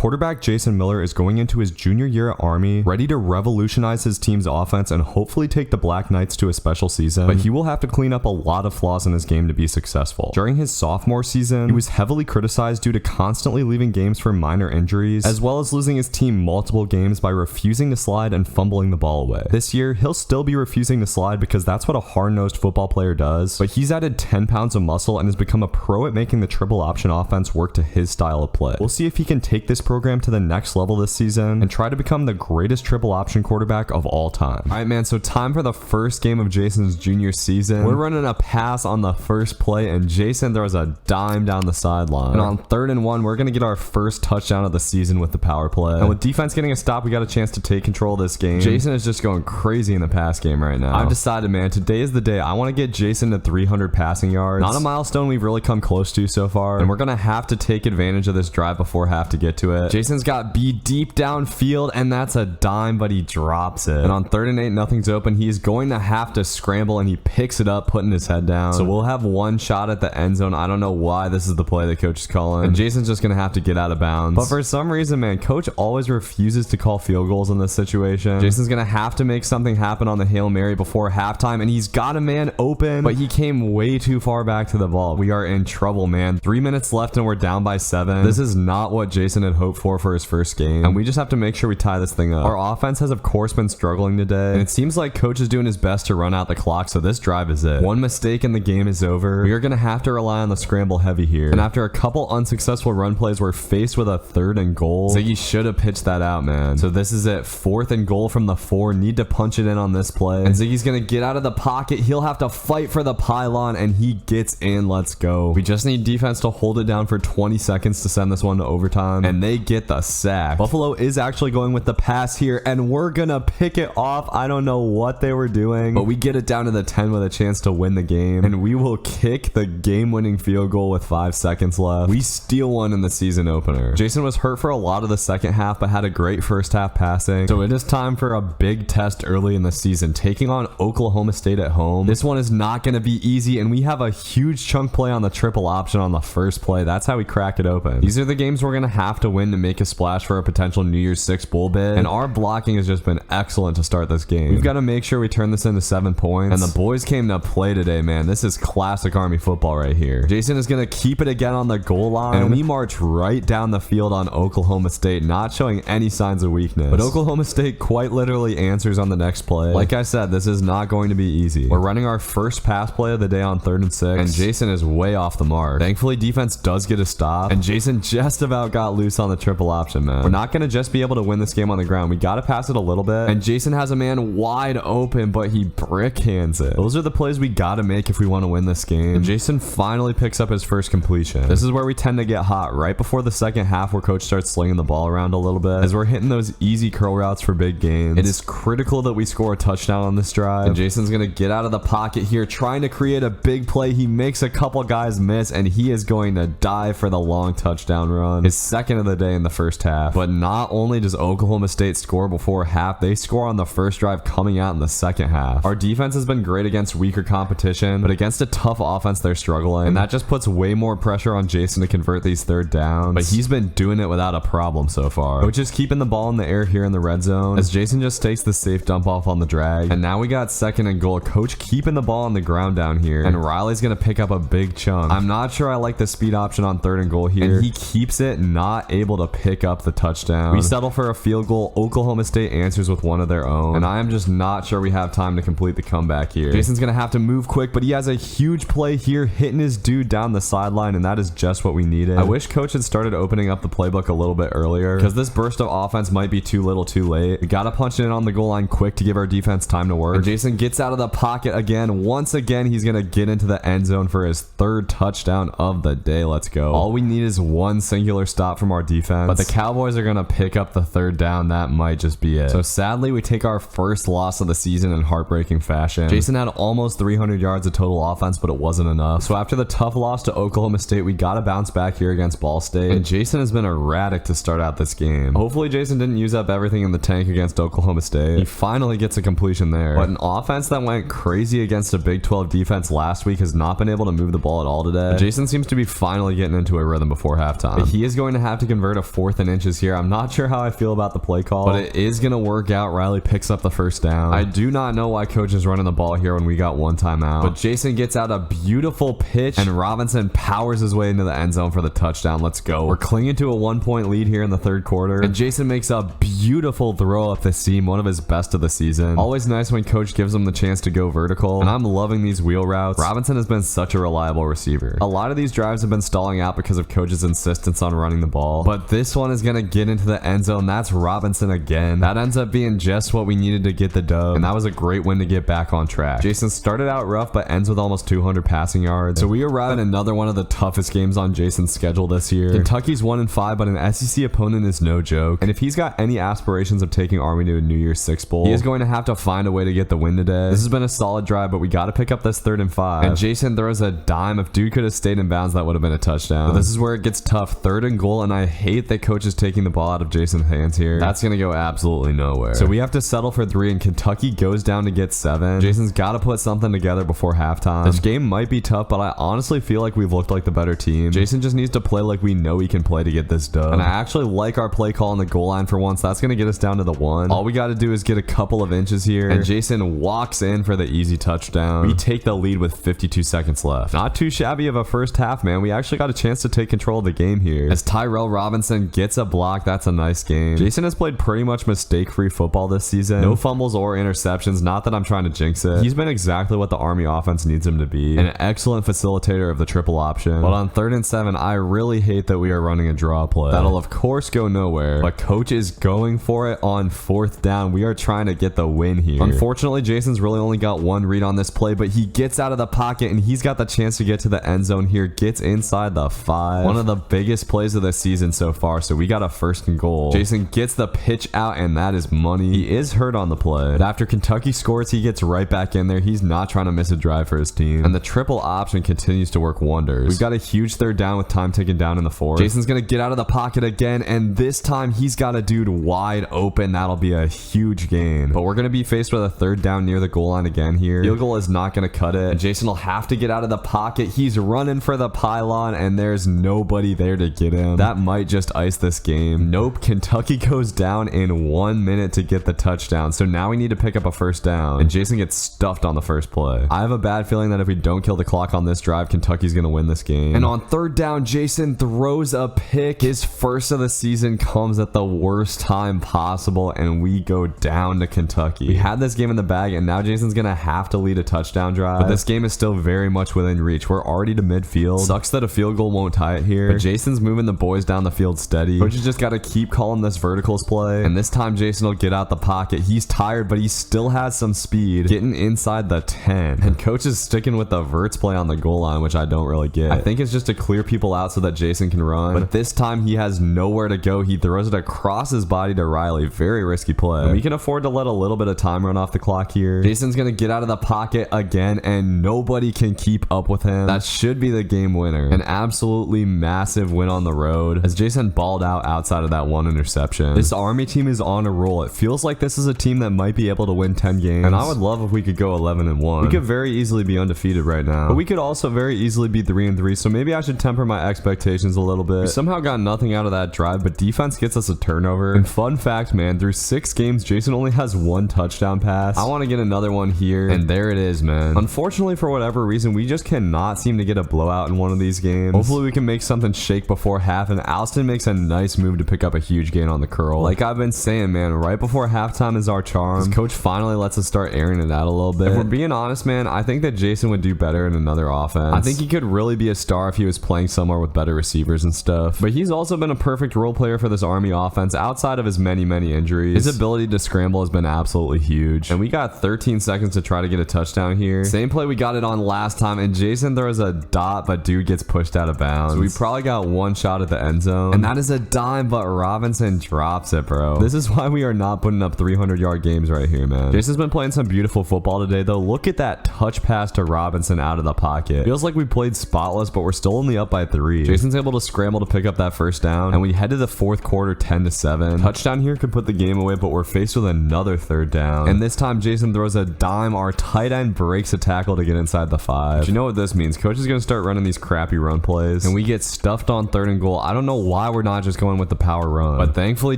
quarterback Jason Miller is going into his junior year at Army, ready to revolutionize his team's offense and hopefully take the Black Knights to a special season, but he will have to clean up a lot of flaws in his game to be successful. During his sophomore season, he was heavily criticized due to constantly leaving games for minor injuries, as well as losing his team multiple games by refusing to slide and fumbling the ball away. This year, he'll still be refusing to slide because that's what a hard-nosed football player does, but he's added 10 pounds of muscle and has become a pro at making the triple option offense work to his style of play. We'll see if he can take this program to the next level this season and try to become the greatest triple option quarterback of all time. Alright man, so time for the first game of Jason's junior season. We're running a pass on the first play and Jason throws a dime down the sideline. And on 3rd and 1, we're going to get our first touchdown of the season with the power play. And with defense getting a stop, we got a chance to take control of this game. Jason is just going crazy in the pass game right now. I've decided, man, today is the day. I want to get Jason to 300 passing yards. Not a milestone we've really come close to so far, and we're going to have to take advantage of this drive before half to get to it. Jason's got B deep downfield, and that's a dime, but he drops it. And on 3rd and 8, nothing's open. He's going to have to scramble, and he picks it up, putting his head down. So we'll have one shot at the end zone. I don't know why this is the play the coach is calling, and Jason's just going to have to get out of bounds. But for some reason, man, coach always refuses to call field goals in this situation. Jason's going to have to make something happen on the Hail Mary before halftime, and he's got a man open, but he came way too far back to the ball. We are in trouble, man. 3 minutes left, and we're down by 7. This is not what Jason had hoped for his first game, and we just have to make sure we tie this thing up. Our offense has, of course, been struggling today, and it seems like coach is doing his best to run out the clock, so this drive is it. One mistake and the game is over. We are going to have to rely on the scramble heavy here, and after a couple unsuccessful run plays, we're faced with a 3rd and goal. Ziggy should have pitched that out, man. So this is it. 4th and goal from the 4. Need to punch it in on this play, and Ziggy's going to get out of the pocket. He'll have to fight for the pylon, and he gets in. Let's go. We just need defense to hold it down for 20 seconds to send this one to overtime, and they get the sack. Buffalo is actually going with the pass here, and we're gonna pick it off. I don't know what they were doing, but we get it down to the 10 with a chance to win the game, and we will kick the game-winning field goal with 5 seconds left. We steal one in the season opener. Jason was hurt for a lot of the second half, but had a great first half passing, so it is time for a big test early in the season, taking on Oklahoma State at home. This one is not going to be easy, and we have a huge chunk play on the triple option on the first play. That's how we crack it open. These are the games we're going to have to win to make a splash for a potential New Year's 6 bowl bid, and our blocking has just been excellent to start this game. We've got to make sure we turn this into 7 points, and the boys came to play today, man. This is classic Army football right here. Jason is going to keep it again on the goal line, and we march right down the field on Oklahoma State, not showing any signs of weakness. But Oklahoma State quite literally answers on the next play. Like I said, this is not going to be easy. We're running our first pass play of the day on 3rd and 6, and Jason is way off the mark. Thankfully, defense does get a stop, and Jason just about got loose on the triple option, man. We're not going to just be able to win this game on the ground. We got to pass it a little bit, and Jason has a man wide open, but he brick hands it. Those are the plays we got to make if we want to win this game, and Jason finally picks up his first completion. This is where we tend to get hot, right before the second half where coach starts slinging the ball around a little bit, as we're hitting those easy curl routes for big gains. It is critical that we score a touchdown on this drive, and Jason's going to get out of the pocket here, trying to create a big play. He makes a couple guys miss, and he is going to dive for the long touchdown run, his second of the day in the first half. But not only does Oklahoma State score before half, they score on the first drive coming out in the second half. Our defense has been great against weaker competition, but against a tough offense, they're struggling, and that just puts way more pressure on Jason to convert these 3rd downs, but he's been doing it without a problem so far. Coach is keeping the ball in the air here in the red zone, as Jason just takes the safe dump off on the drag, and now we got 2nd and goal. Coach keeping the ball on the ground down here, and Riley's gonna pick up a big chunk. I'm not sure I like the speed option on 3rd and goal here, and he keeps it, not able to pick up the touchdown. We settle for a field goal. Oklahoma State answers with one of their own, and I am just not sure we have time to complete the comeback here. Jason's gonna have to move quick, but he has a huge play here, hitting his dude down the sideline, and that is just what we needed. I wish coach had started opening up the playbook a little bit earlier, because this burst of offense might be too little too late. We gotta punch it in on the goal line quick to give our defense time to work. And Jason gets out of the pocket again. Once again, he's gonna get into the end zone for his 3rd touchdown of the day. Let's go. All we need is one singular stop from our defense, but the Cowboys are gonna pick up the 3rd down. That might just be it. So sadly, we take our first loss of the season in heartbreaking fashion. Jason had almost 300 yards of total offense, but it wasn't enough. So after the tough loss to Oklahoma State, we gotta bounce back here against Ball State, and Jason has been erratic to start out this game. Hopefully Jason didn't use up everything in the tank against Oklahoma State. He finally gets a completion there, but an offense that went crazy against a Big 12 defense last week has not been able to move the ball at all today. Jason seems to be finally getting into a rhythm before halftime. He is going to have to convert 3rd, a 4th and inches here. I'm not sure how I feel about the play call, but it is gonna work out. Riley picks up the first down. I do not know why coach is running the ball here when we got 1 timeout, but Jason gets out a beautiful pitch and Robinson powers his way into the end zone for the touchdown. Let's go. We're clinging to a 1-point lead here in the 3rd quarter, and Jason makes a beautiful throw up the seam, one of his best of the season. Always nice when coach gives him the chance to go vertical, and I'm loving these wheel routes. Robinson has been such a reliable receiver. A lot of these drives have been stalling out because of coach's insistence on running the ball, but this one is gonna get into the end zone. That's Robinson again. That ends up being just what we needed to get the dub, and that was a great win to get back on track. Jason started out rough but ends with almost 200 passing yards, so we arrive at another one of the toughest games on Jason's schedule this year. Kentucky's 1-5, but an SEC opponent is no joke, and if he's got any aspirations of taking Army to a New Year's Six Bowl, he is going to have to find a way to get the win today. This has been a solid drive, but we got to pick up this 3rd and 5, and Jason throws a dime. If dude could have stayed in bounds, that would have been a touchdown. But this is where it gets tough. 3rd and goal, and I hate that coach is taking the ball out of Jason's hands here. That's gonna go absolutely nowhere, so we have to settle for 3, and Kentucky goes down to get 7. Jason's got to put something together before halftime. This game might be tough, but I honestly feel like we've looked like the better team. Jason just needs to play like we know he can play to get this dub, and I actually like our play call on the goal line for once. That's gonna get us down to the 1. All we got to do is get a couple of inches here, and Jason walks in for the easy touchdown. We take the lead with 52 seconds left. Not too shabby of a first half, man. We actually got a chance to take control of the game here as Tyrell Robinson gets a block. That's a nice game. Jason has played pretty much mistake-free football this season. No fumbles or interceptions. Not that I'm trying to jinx it. He's been exactly what the Army offense needs him to be. An excellent facilitator of the triple option. But on 3rd and 7, I really hate that we are running a draw play. That'll of course go nowhere, but coach is going for it on 4th down. We are trying to get the win here. Unfortunately, Jason's really only got 1 read on this play, but he gets out of the pocket and he's got the chance to get to the end zone here. Gets inside the 5. One of the biggest plays of the season so far, so we got a 1st and goal. Jason gets the pitch out, and that is money. He is hurt on the play, but after Kentucky scores, he gets right back in there. He's not trying to miss a drive for his team, and the triple option continues to work wonders. We've got a huge 3rd down with time ticking down in the 4th. Jason's gonna get out of the pocket again, and this time he's got a dude wide open. That'll be a huge gain, but we're gonna be faced with a 3rd down near the goal line again here. Field goal is not gonna cut it, and Jason will have to get out of the pocket. He's running for the pylon, and there's nobody there to get him. That might just ice this game. Nope, Kentucky goes down in 1 minute to get the touchdown, so now we need to pick up a 1st down, and Jason gets stuffed on the first play. I have a bad feeling that if we don't kill the clock on this drive, Kentucky's gonna win this game. And on 3rd down, Jason throws a pick. His 1st of the season comes at the worst time possible, and we go down to Kentucky. We had this game in the bag, and now Jason's gonna have to lead a touchdown drive, but this game is still very much within reach. We're already to midfield. Sucks that a field goal won't tie it here, but Jason's moving the boys down the field steady. Coach has just got to keep calling this verticals play, and this time Jason will get out the pocket. He's tired, but he still has some speed, getting inside the 10, and coach is sticking with the verts play on the goal line, which I don't really get. I think it's just to clear people out so that Jason can run, but this time he has nowhere to go. He throws it across his body to Riley. Very risky play, and we can afford to let a little bit of time run off the clock here. Jason's gonna get out of the pocket again, and nobody can keep up with him. That should be the game winner. An absolutely massive win on the road as Jason balled out outside of that 1 interception. This Army team is on a roll. It feels like this is a team that might be able to win 10 games, and I would love if we could go 11-1. We could very easily be undefeated right now, but we could also very easily be 3-3, so maybe I should temper my expectations a little bit. We somehow got nothing out of that drive, but defense gets us a turnover. And fun fact, man, through 6 games, Jason only has 1 touchdown pass. I want to get another one here, and there it is, man. Unfortunately, for whatever reason, we just cannot seem to get a blowout in one of these games. Hopefully we can make something shake before half, and Alston makes a nice move to pick up a huge gain on the curl. Like I've been saying, man, right before halftime is our charm. Coach finally lets us start airing it out a little bit. If we're being honest, man, I think that Jason would do better in another offense. I think he could really be a star if he was playing somewhere with better receivers and stuff, but he's also been a perfect role player for this Army offense outside of his many injuries. His ability to scramble has been absolutely huge, and we got 13 seconds to try to get a touchdown here. Same play we got it on last time, and Jason throws a dot, but dude gets pushed out of bounds. So we probably got 1 shot at the end zone, and that is a dime, but Robinson drops it, bro. This is why we are not putting up 300-yard games right here, man. Jason's been playing some beautiful football today, though. Look at that touch pass to Robinson out of the pocket. Feels like we played spotless, but we're still only up by 3. Jason's able to scramble to pick up that 1st down, and we head to the 4th quarter 10-7. Touchdown touchdown here could put the game away, but we're faced with another third down. And this time Jason throws a dime. Our tight end breaks a tackle to get inside the 5. But you know what this means? Coach is going to start running these crappy run plays, and we get stuffed on 3rd and goal. I don't know why we're not just going with the power run, but thankfully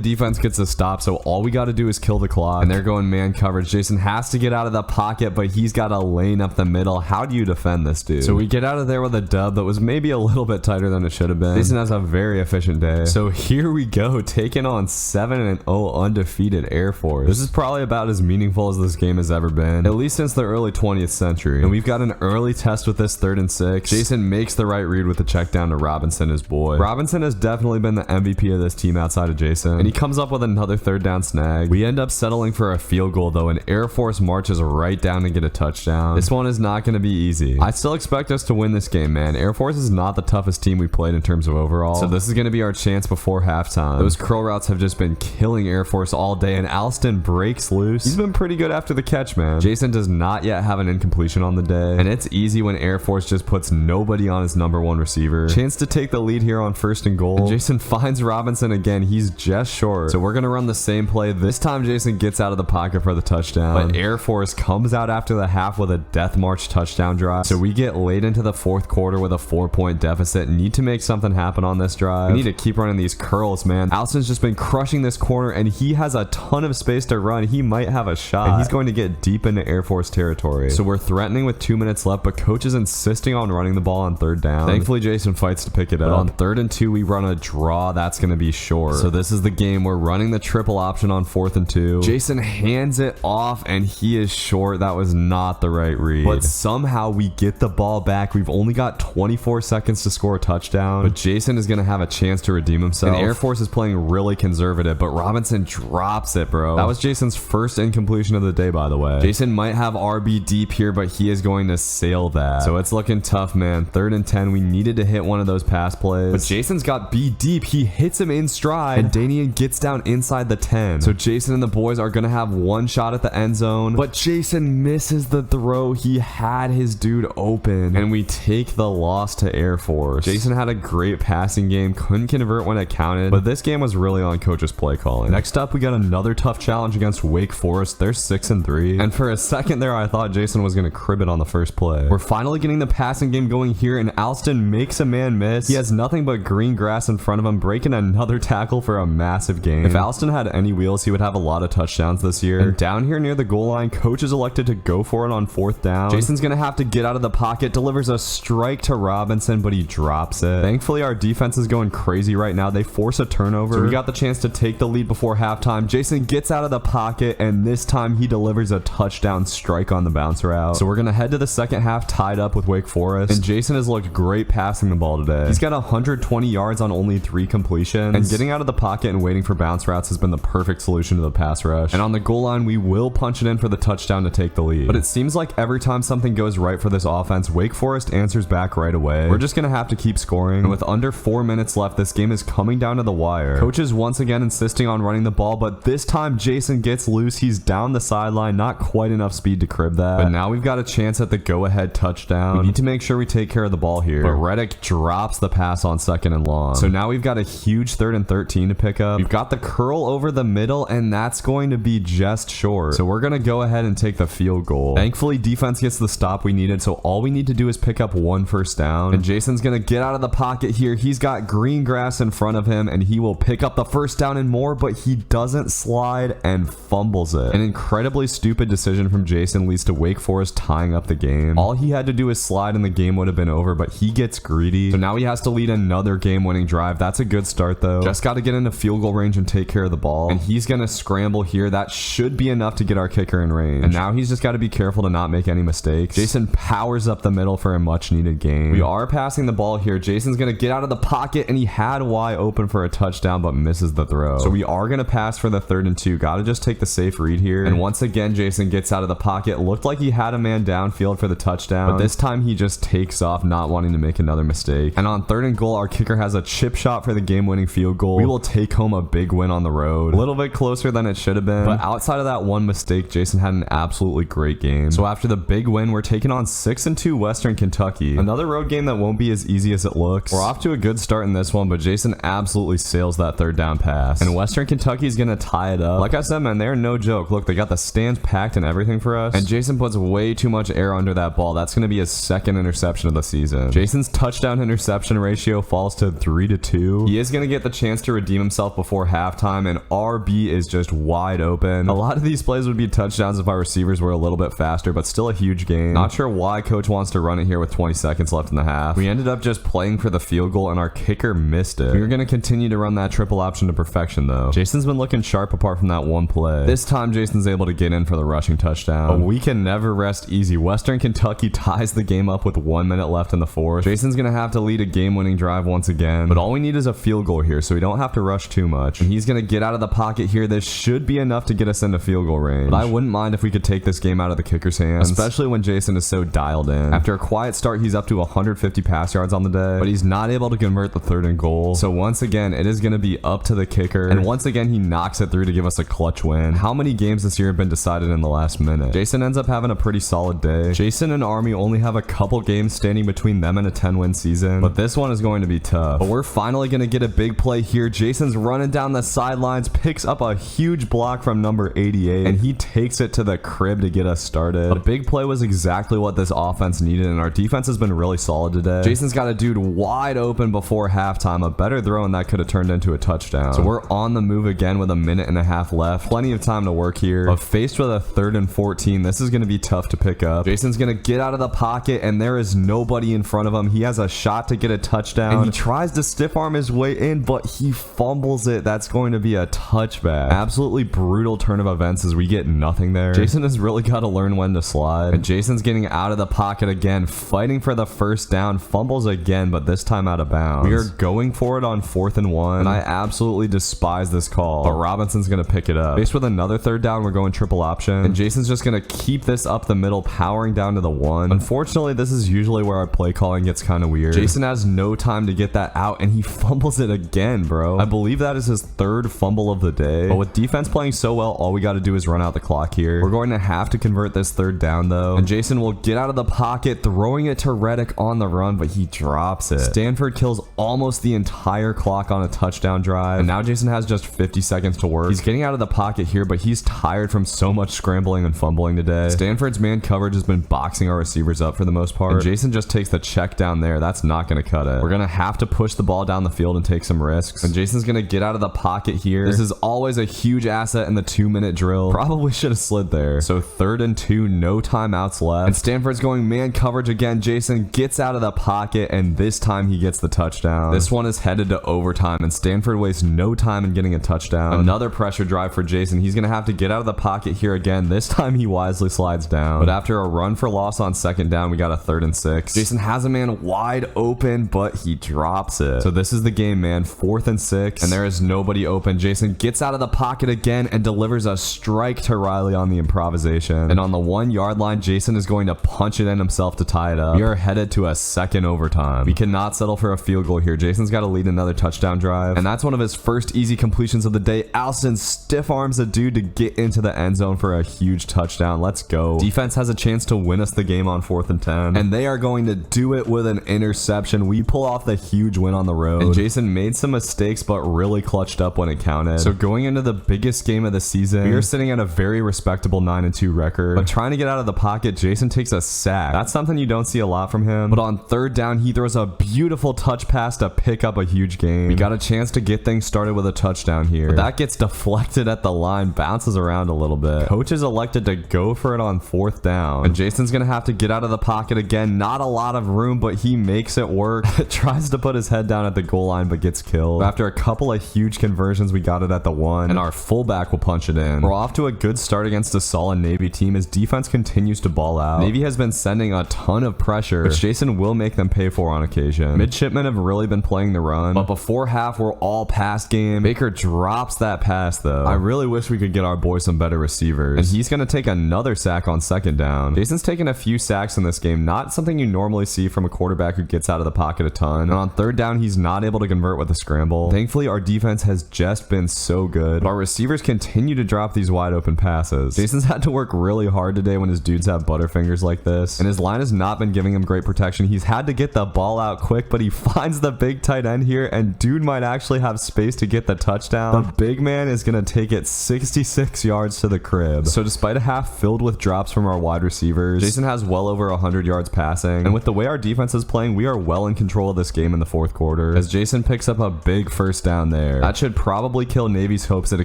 defense gets a stop, so all we got to do is kill the clock. And they're going man coverage. Jason has to get out of the pocket, but he's got a lane up the middle. How do you defend this dude? So we get out of there with a dub that was maybe a little bit tighter than it should have been. Jason has a very efficient day. So here we go, taking on 7-0 undefeated Air Force. This is probably about as meaningful as this game has ever been, at least since the early 20th century. And we've got an early test with this 3rd and 6. Jason makes the right read with the check down to Robinson, his boy. Robinson has definitely been the MVP of this team outside of Jason, and he comes up with another 3rd down snag. We end up settling for a field goal though, and Air Force marches right down to get a touchdown. This one is not going to be easy. I still expect us to win this game, man. Air Force is not the toughest team we played in terms of overall, so this is going to be our chance before halftime. Those curl routes have just been killing Air Force all day, and Alston breaks loose. He's been pretty good after the catch, man. Jason does not yet have an incompletion on the day, and it's easy when Air Force just puts nobody on his #1 receiver. Chance to take the lead here on 1st and goal. And Jason finds Robinson again. He's just short, so we're going to run the same play. This time Jason gets out of the pocket for the touchdown, but Air Force comes out after the half with a death march touchdown drive. So we get late into the 4th quarter with a 4-point deficit. Need to make something happen on this drive. We need to keep running these curls, man. Alston's just been crushing this corner, and he has a ton of space to run. He might have a shot, and he's going to get deep into Air Force territory. So we're threatening with 2 minutes left, but coach is insisting on running the ball on 3rd down. Thankfully Jason fights to pick it up. But on 3rd and 2 we run a draw. That's going to be short. So this is the game. We're running the triple option on 4th and 2. Jason hands it off, and he is short. That was not the right read, but somehow we get the ball back. We've only got 24 seconds to score a touchdown, but Jason is going to have a chance to redeem himself. And Air Force is playing really conservative, but Robinson drops it, bro. That was Jason's first incompletion of the day, by the way. Jason might have RB deep here, but he is going to sail that. So it's looking tough, man. 3rd and 10. We needed to hit one of those pass plays, but Jason's got B deep. He hits him in stride, and Danian gets down inside the 10. So Jason and the boys are going to have one shot at the end zone, but Jason misses the throw. He had his dude open, and we take the loss to Air Force. Jason had a great passing game, couldn't convert when it counted, but this game was really on coach's play calling. Next up, we got another tough challenge against Wake Forest. They're 6-3, and for a second there I thought Jason was going to crib it on the first play. We're finally getting the passing game going here, and Alston makes a man miss. He has nothing but green grass in front of him, breaking another tackle for a massive game. If Alston had any wheels, he would have a lot of touchdowns this year. And down here near the goal line, coach is elected to go for it on 4th down. Jason's gonna have to get out of the pocket, delivers a strike to Robinson, but he drops it. Thankfully our defense is going crazy right now. They force a turnover, so we got the chance to take the lead before halftime. Jason gets out of the pocket, and this time he delivers a touchdown strike on the bounce route. So we're gonna head to the second half tied up with Wake Forest, and Jason has looked great passing the ball today. He's got 120 yards on only 3 completions, and getting out of the pocket and waiting for bounce routes has been the perfect solution to the pass rush. And on the goal line, we will punch it in for the touchdown to take the lead. But it seems like every time something goes right for this offense, Wake Forest answers back right away. We're just gonna have to keep scoring, and with under 4 minutes left, this game is coming down to the wire. Coach is once again insisting on running the ball, but this time Jason gets loose. He's down the sideline, not quite enough speed to crib that. But now we've got a chance at the go-ahead touchdown. We need to make sure we take care of the ball here. But Reddick drops the pass on 2nd and long. So now we've got a huge 3rd and 13 to pick up. We've got the curl over the middle, and that's going to be just short. So we're gonna go ahead and take the field goal. Thankfully defense gets the stop we needed, so all we need to do is pick up 1 first down. And Jason's gonna get out of the pocket here. He's got green grass in front of him, and he will pick up the first down and more, but he doesn't slide and fumbles it. An incredibly stupid decision from Jason leads to Wake Forest tying up the game. All he had to do is slide and the game would have been over, but he gets greedy. So now he has to lead another game-winning drive. That's a good start though. Just got to get into field goal range and take care of the ball. And he's gonna scramble here. That should be enough to get our kicker in range. And now he's just got to be careful to not make any mistakes. Jason powers up the middle for a much needed gain. We are passing the ball here. Jason's gonna get out of the pocket, and he had Y open for a touchdown but misses the throw. So we are gonna pass for the 3rd and 2. Gotta just take the safe read here. And once again Jason gets out of the pocket. Looked like he had a man downfield for the touchdown, but this time he just takes off, not wanting to make another mistake. And on 3rd and goal, our kicker has a chip shot for the game-winning field goal. We will take home a big win on the road. A little bit closer than it should have been, but outside of that one mistake, Jason had an absolutely great game. So after the big win, we're taking on 6-2 Western Kentucky. Another road game that won't be as easy as it looks. We're off to a good start in this one, but Jason absolutely sails that 3rd down pass. And Western Kentucky is gonna tie it up. Like I said, man, they're no joke. Look, they got the stands packed and everything for us. And Jason puts way too much air under that ball. That's gonna be his second interception of the season. Jason's touchdown interception ratio falls to 3-2. He is gonna get the chance to redeem himself before halftime, and RB is just wide open. A lot of these plays would be touchdowns if our receivers were a little bit faster, but still a huge game. Not sure why coach wants to run it here with 20 seconds left in the half. We ended up just playing for the field goal, and our kicker missed it. We were gonna continue to run that triple option to perfection though. Jason's been looking sharp apart from that one play. This time Jason's able to get in for the rushing touchdown. But we can never rest easy. Western Kentucky ties the game up with 1 minute left in the fourth. Jason's gonna have to lead a game-winning drive once again, but all we need is a field goal here, so we don't have to rush too much. And he's gonna get out of the pocket here. This should be enough to get us into field goal range. But I wouldn't mind if we could take this game out of the kicker's hands, especially when Jason is so dialed in. After a quiet start, he's up to 150 pass yards on the day, but he's not able to convert the 3rd and goal. So once again, it is gonna be up to the kicker, and once again he knocks it through to give us a clutch win. How many games this year have been decided in the last minute? Jason ends up having a pretty solid day. Jason and Army only have a couple games standing between them and a 10-win season, but this one is going to be tough. But we're finally gonna get a big play here. Jason's running down the sidelines, picks up a huge block from number 88, and he takes it to the crib to get us started. A big play was exactly what this offense needed, and our defense has been really solid today. Jason's got a dude wide open before halftime, a better throw, and that could have turned into a touchdown. So we're on the move again with a minute and a half left. Plenty of time to work here, but faced with a 3rd and 14, this is going to be tough to pick up. Jason's going to get out of the pocket, and there is nobody in front of him. He has a shot to get a touchdown, and he tries to stiff arm his way in, but he fumbles it. That's going to be a touchback. Absolutely brutal turn of events as we get nothing there. Jason has really got to learn when to slide, and Jason's getting out of the pocket again, fighting for the first down, fumbles again, but this time out of bounds. We are going for it on 4th and 1, and I absolutely despise this call, but Robinson's going to pick it up. Faced with another 3rd down, we're going triple option, and Jason's just going to keep this up the middle, powering down to the 1. Unfortunately, this is usually where our play calling gets kind of weird. Jason has no time to get that out, and he fumbles it again, bro. I believe that is his 3rd fumble of the day, but with defense playing so well, all we got to do is run out the clock here. We're going to have to convert this 3rd down though, and Jason will get out of the pocket, throwing it to Reddick on the run, but he drops it. Stanford kills almost the entire clock on a touchdown drive, and now Jason has just 50 seconds to work. He's getting out of the pocket here, but he's tired from so much scrambling and fumbling today. Stanford's man coverage has been boxing our receivers up for the most part, and Jason just takes the check down there. That's not going to cut it. We're going to have to push the ball down the field and take some risks, and Jason's going to get out of the pocket here. This is always a huge asset in the 2-minute drill. Probably should have slid there. So 3rd and 2, no timeouts left, and Stanford's going man coverage again. Jason gets out of the pocket, and this time he gets the touchdown. This one is headed to overtime, and Stanford wastes no time in getting a touchdown. Another pressure drive for Jason. He's going to have to get out of the pocket here again. This time he wisely slides down, but after a run for loss on 2nd down, we got a 3rd and 6. Jason has a man wide open, but he drops it. So this is the game, man. 4th and 6, and there is nobody open. Jason gets out of the pocket again and delivers a strike to Riley on the improvisation, and on the 1-yard line, Jason is going to punch it in himself to tie it up. We are headed to a 2nd overtime. We cannot settle for a field goal here. Jason's got to lead another touchdown drive, and that's one of his first easy completions of the day. Alston stiff arms a dude to get into the end zone for a huge touchdown. Let's go. Defense has a chance to win us the game on 4th and 10, and they are going to do it with an interception. We pull off the huge win on the road, and Jason made some mistakes but really clutched up when it counted. So going into the biggest game of the season, we are sitting at a very respectable 9-2 record, but trying to get out of the pocket, Jason takes a sack. That's something you don't see a lot from him, but on 3rd down, he throws a beautiful touch pass to pick up a huge game. We got a chance to get things started with a touchdown here, but that gets deflected at the line, bounces around a little bit. Coach is elected to go for it on 4th down, and Jason's gonna have to get out of the pocket again. Not a lot of room, but he makes it work. Tries to put his head down at the goal line, but gets killed. After a couple of huge conversions, we got it at the 1, and our fullback will punch it in. We're off to a good start against a solid Navy team as defense continues to ball out. Navy has been sending a ton of pressure, which Jason will make them pay for on occasion. Midshipmen have really been playing the run, but before half, we're all pass game. Baker drops that pass though. I really wish we could get our boy some better receivers, and he's gonna take another sack on 2nd down. Jason's taken a few sacks in this game, not something you normally see from a quarterback who gets out of the pocket a ton, and on 3rd down, he's not able to convert with a scramble. Thankfully, our defense has just been so good, but our receivers continue to drop these wide open passes. Jason's had to work really hard today when his dudes have butterfingers like this, and his line has not been giving him great protection. He's had to get the ball out quick, but he finds the big tight end here, and dude might actually have space to get the a touchdown, the big man is going to take it 66 yards to the crib. So despite a half filled with drops from our wide receivers, Jason has well over 100 yards passing. And with the way our defense is playing, we are well in control of this game in the fourth quarter, as Jason picks up a big first down there. That should probably kill Navy's hopes at a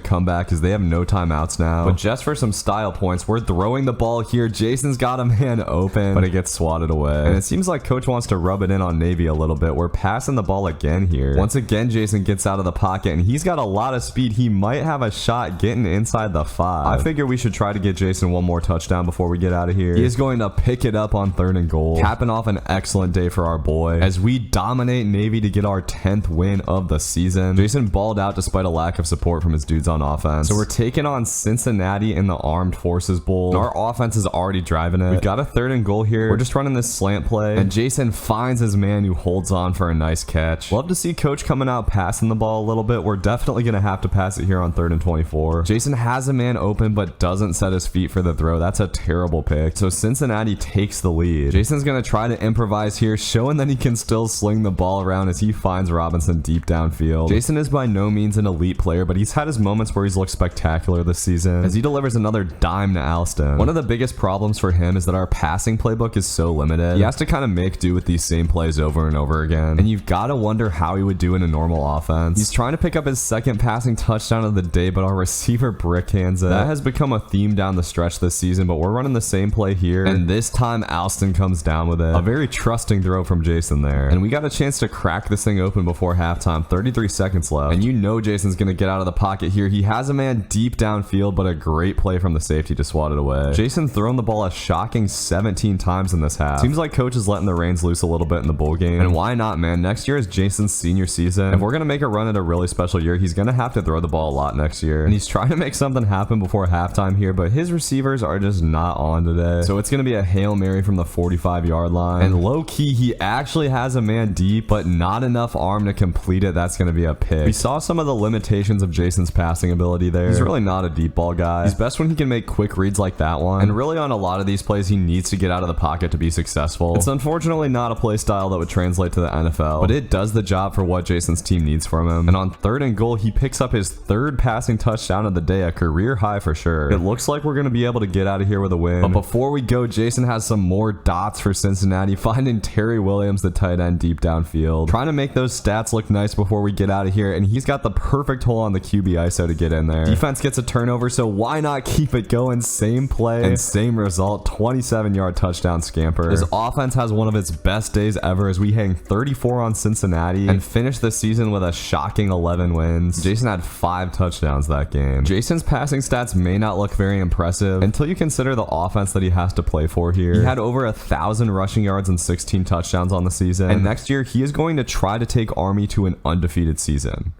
comeback, as they have no timeouts now. But just for some style points, we're throwing the ball here. Jason's got a man open, but it gets swatted away. And it seems like coach wants to rub it in on Navy a little bit. We're passing the ball again here. Once again, Jason gets out of the pocket, and he's got a lot of speed. He might have a shot getting inside the 5. I figure we should try to get Jason one more touchdown before we get out of here. He is going to pick it up on 3rd and goal, capping off an excellent day for our boy as we dominate Navy to get our 10th win of the season. Jason balled out despite a lack of support from his dudes on offense. So we're taking on Cincinnati in the Armed Forces Bowl, and our offense is already driving it. We've got a 3rd and goal here. We're just running this slant play, and Jason finds his man who holds on for a nice catch. Love to see coach coming out passing the ball a little bit. We're definitely going to have to pass it here on 3rd and 24. Jason has a man open but doesn't set his feet for the throw. That's a terrible pick. So Cincinnati takes the lead. Jason's going to try to improvise here, showing that he can still sling the ball around as he finds Robinson deep downfield. Jason is by no means an elite player, but he's had his moments where he's looked spectacular this season as he delivers another dime to Alston. One of the biggest problems for him is that our passing playbook is so limited. He has to kind of make do with these same plays over and over again, and you've got to wonder how he would do in a normal offense. He's trying to pick up his 2nd passing touchdown of the day, but our receiver brickhands it. That has become a theme down the stretch this season, but we're running the same play here, and this time Alston comes down with it. A very trusting throw from Jason there, and we got a chance to crack this thing open before halftime. 33 seconds left, and you know Jason's gonna get out of the pocket here. He has a man deep downfield, but a great play from the safety to swat it away. Jason thrown the ball a shocking 17 times in this half. Seems like coach is letting the reins loose a little bit in the bowl game, and why not, man? Next year is Jason's senior season. If we're gonna make a run at a really special year, he's gonna have to throw the ball a lot next year, and he's trying to make something happen before halftime here, but his receivers are just not on today. So it's gonna be a Hail Mary from the 45-yard line, and low-key he actually has a man deep, but not enough arm to complete it. That's gonna be a pick. We saw some of the limitations of Jason's passing ability there. He's really not a deep ball guy. He's best when he can make quick reads like that one, and really on a lot of these plays he needs to get out of the pocket to be successful. It's unfortunately not a play style that would translate to the NFL, but it does the job for what Jason's team needs from him. And on 3rd and goal, he picks up his 3rd passing touchdown of the day, a career high for sure. It looks like we're gonna be able to get out of here with a win, but before we go, Jason has some more dots for Cincinnati, finding Terry Williams, the tight end, deep downfield, trying to make those stats look nice before we get out of here, and he's got the perfect hole on the QB ISO to get in there. Defense gets a turnover, so why not keep it going? Same play and same result. 27-yard touchdown scamper. His offense has one of its best days ever as we hang 34 on Cincinnati and finish the season with a shocking 11 wins. Jason had 5 touchdowns that game. Jason's passing stats may not look very impressive until you consider the offense that he has to play for here. He had over 1,000 rushing yards and 16 touchdowns on the season, and next year he is going to try to take Army to an undefeated season.